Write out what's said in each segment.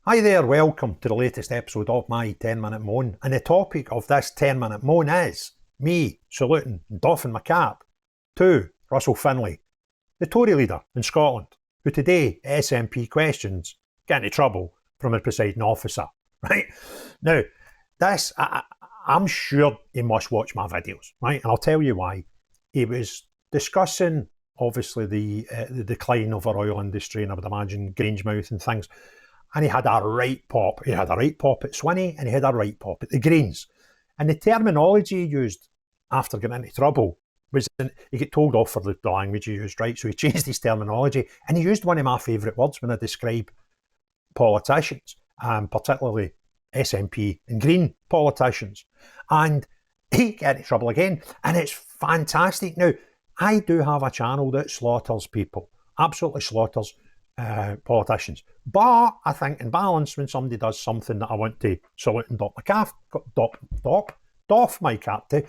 Hi there, welcome to the latest episode of my 10-minute moan, and the topic of this 10-minute moan is me saluting and doffing my cap to Russell Findlay, the Tory leader in Scotland, who today SNP questions get into trouble from a presiding officer. Right now, this I'm sure he must watch my videos, right? And I'll tell you why. He was discussing obviously the decline of our oil industry, and I would imagine Grangemouth and things. And he had a right pop. He had a right pop at Swinney, and he had a right pop at the Greens. And the terminology he used after getting into trouble was, he got told off for the language he used, right? So he changed his terminology, and he used one of my favourite words when I describe politicians, particularly SNP and Green politicians. And he got into trouble again, and it's fantastic. Now, I do have a channel that slaughters people, absolutely slaughters politicians. But I think in balance, when somebody does something that I want to salute and doff my cap to,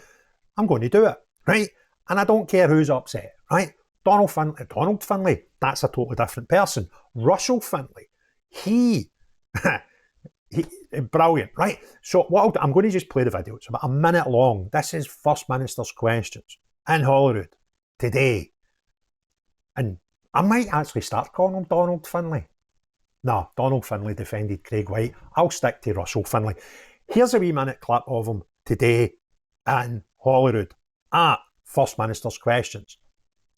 I'm going to do it, right? And I don't care who's upset, right? Donald Findlay, that's a totally different person. Russell Findlay, he brilliant, right? So I'm going to just play the video. It's about a minute long. This is First Minister's questions in Holyrood today. And I might actually start calling him Donald Findlay. No, Donald Findlay defended Craig White. I'll stick to Russell Findlay. Here's a wee minute clip of him today in Holyrood at First Minister's questions.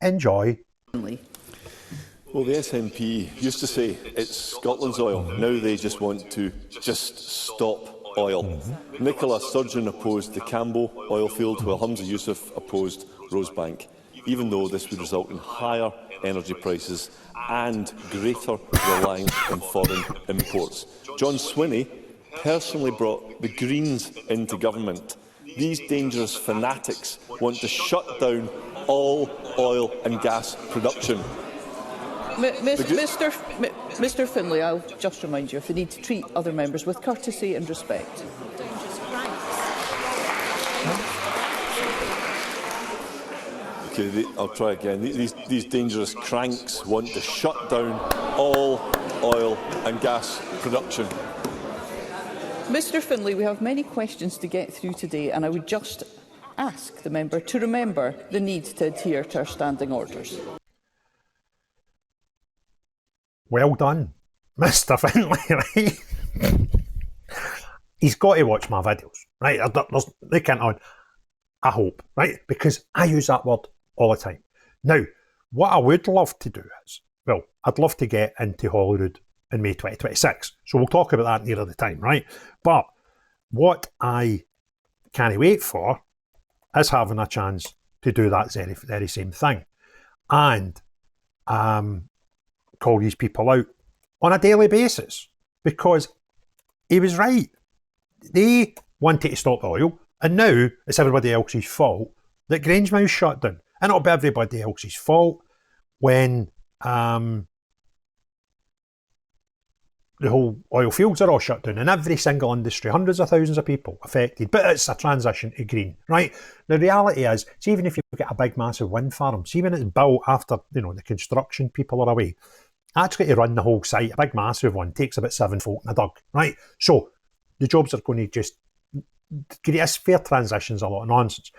Enjoy. Well, the SNP used to say it's Scotland's oil. Now they just want to stop oil. Nicola Sturgeon opposed the Cambo oil field, while Hamza Yousaf opposed Rosebank, even though this would result in higher energy prices and greater reliance on foreign imports. John Swinney personally brought the Greens into government. These dangerous fanatics want to shut down all oil and gas production. Mr Findlay, I'll just remind you of the need to treat other members with courtesy and respect. Okay, I'll try again. These dangerous cranks want to shut down all oil and gas production. Mr Findlay, we have many questions to get through today, and I would just ask the member to remember the need to adhere to our standing orders. Well done, Mr Findlay, right? He's got to watch my videos, right? They can't on. I hope, right? Because I use that word all the time. Now, what I would love to do is, well, I'd love to get into Holyrood in May 2026. So we'll talk about that nearer the time, right? But what I can't wait for is having a chance to do that very same thing. And call these people out on a daily basis. Because he was right. They wanted to stop the oil, and now it's everybody else's fault that Grangemouth shut down. And it'll be everybody else's fault when the whole oil fields are all shut down, and every single industry, hundreds of thousands of people affected. But it's a transition to green, right? The reality is, see, even if you get a big massive wind farm, see when it's built after, the construction people are away, actually to run the whole site, a big massive one, takes about 7 folk in a dug, right? So the jobs are going to just create a fair transition's a lot of nonsense.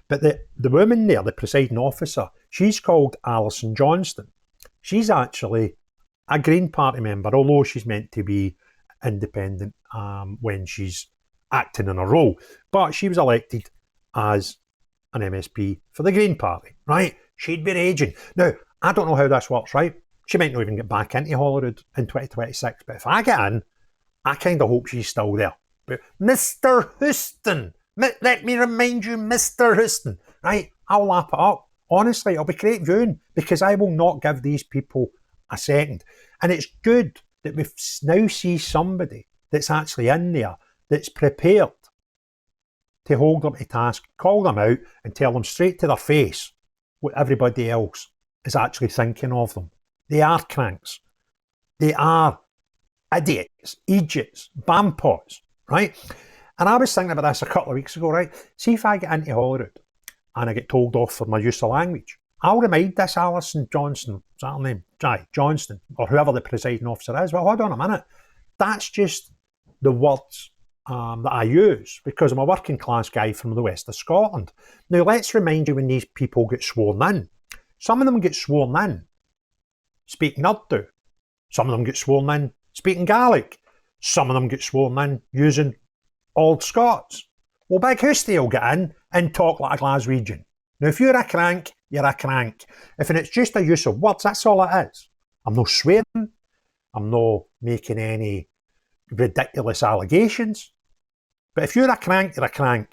But the woman there, the presiding officer, she's called Alison Johnstone. She's actually a Green Party member, although she's meant to be independent when she's acting in a role. But she was elected as an MSP for the Green Party, right? She'd be raging. Now, I don't know how this works, right? She might not even get back into Holyrood in 2026, but if I get in, I kind of hope she's still there. But Mr Houston, let me remind you, Mr Houston, right? I'll lap it up. Honestly, it'll be great viewing, because I will not give these people a second. And it's good that we now see somebody that's actually in there, that's prepared to hold them to task, call them out, and tell them straight to their face what everybody else is actually thinking of them. They are cranks. They are idiots, bampots, right? And I was thinking about this a couple of weeks ago, right? See if I get into Holyrood and I get told off for my use of language. I'll remind this Alison Johnstone, is that her name? Johnstone, or whoever the presiding officer is. Well, hold on a minute. That's just the words that I use because I'm a working class guy from the west of Scotland. Now let's remind you when these people get sworn in. Some of them get sworn in speaking Urdu. Some of them get sworn in speaking Gaelic. Some of them get sworn in using Old Scots. Well, Big Hoosty will get in and talk like a Glaswegian. Now, if you're a crank, you're a crank. If it's just a use of words, that's all it is. I'm not swearing. I'm not making any ridiculous allegations. But if you're a crank, you're a crank.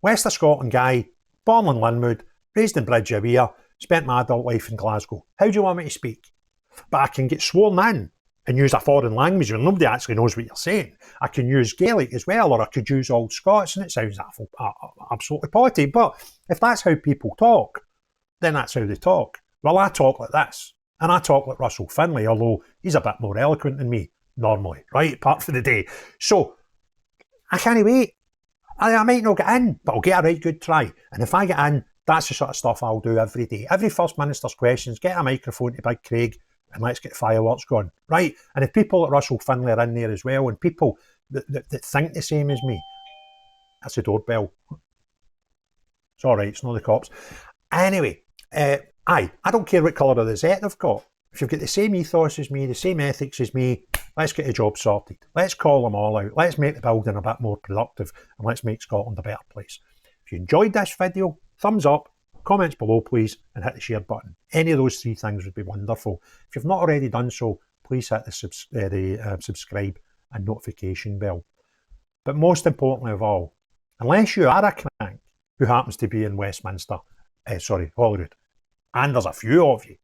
West of Scotland guy, born in Linwood, raised in Bridge of Weir, spent my adult life in Glasgow. How do you want me to speak? But I can get sworn in and use a foreign language where nobody actually knows what you're saying. I can use Gaelic as well, or I could use Old Scots, and it sounds absolutely potty. But if that's how people talk, then that's how they talk. Well, I talk like this, and I talk like Russell Findlay, although he's a bit more eloquent than me, normally, right, apart from the day. So, I can't wait. I might not get in, but I'll get a right good try. And if I get in, that's the sort of stuff I'll do every day. Every First Minister's questions, get a microphone to Big Craig, and let's get fireworks going, right? And if people like Russell Findlay are in there as well, and people that think the same as me, that's a doorbell. It's all right, it's not the cops. Anyway, I don't care what colour of the Z they've got. If you've got the same ethos as me, the same ethics as me, let's get the job sorted. Let's call them all out. Let's make the building a bit more productive, and let's make Scotland a better place. If you enjoyed this video, thumbs up, comments below please, and hit the share button. Any of those three things would be wonderful. If you've not already done so, please hit the subscribe and notification bell. But most importantly of all, unless you are a crank who happens to be in Holyrood, and there's a few of you,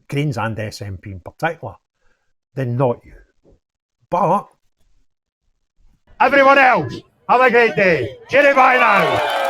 Greens and SNP in particular, then not you. But everyone else, have a great day. Cheerio bye now.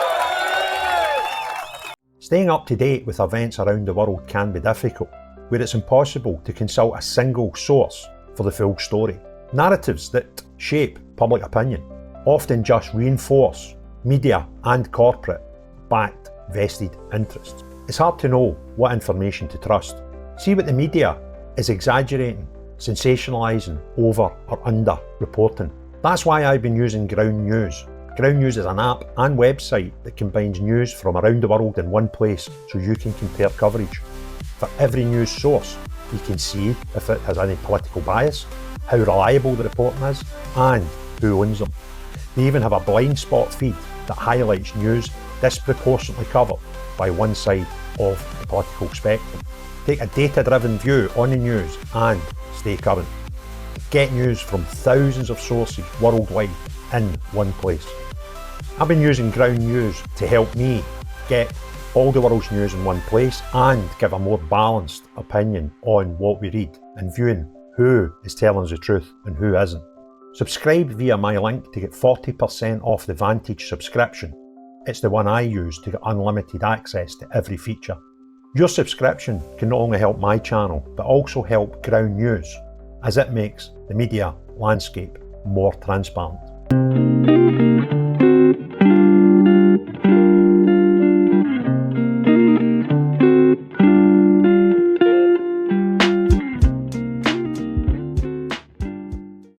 Staying up to date with events around the world can be difficult, where it's impossible to consult a single source for the full story. Narratives that shape public opinion often just reinforce media and corporate-backed vested interests. It's hard to know what information to trust. See what the media is exaggerating, sensationalising, over or under reporting. That's why I've been using Ground News. Ground News is an app and website that combines news from around the world in one place so you can compare coverage. For every news source, you can see if it has any political bias, how reliable the reporting is, and who owns them. They even have a blind spot feed that highlights news disproportionately covered by one side of the political spectrum. Take a data-driven view on the news and stay current. Get news from thousands of sources worldwide in one place. I've been using Ground News to help me get all the world's news in one place and give a more balanced opinion on what we read and viewing who is telling us the truth and who isn't. Subscribe via my link to get 40% off the Vantage subscription. It's the one I use to get unlimited access to every feature. Your subscription can not only help my channel, but also help Ground News, as it makes the media landscape more transparent.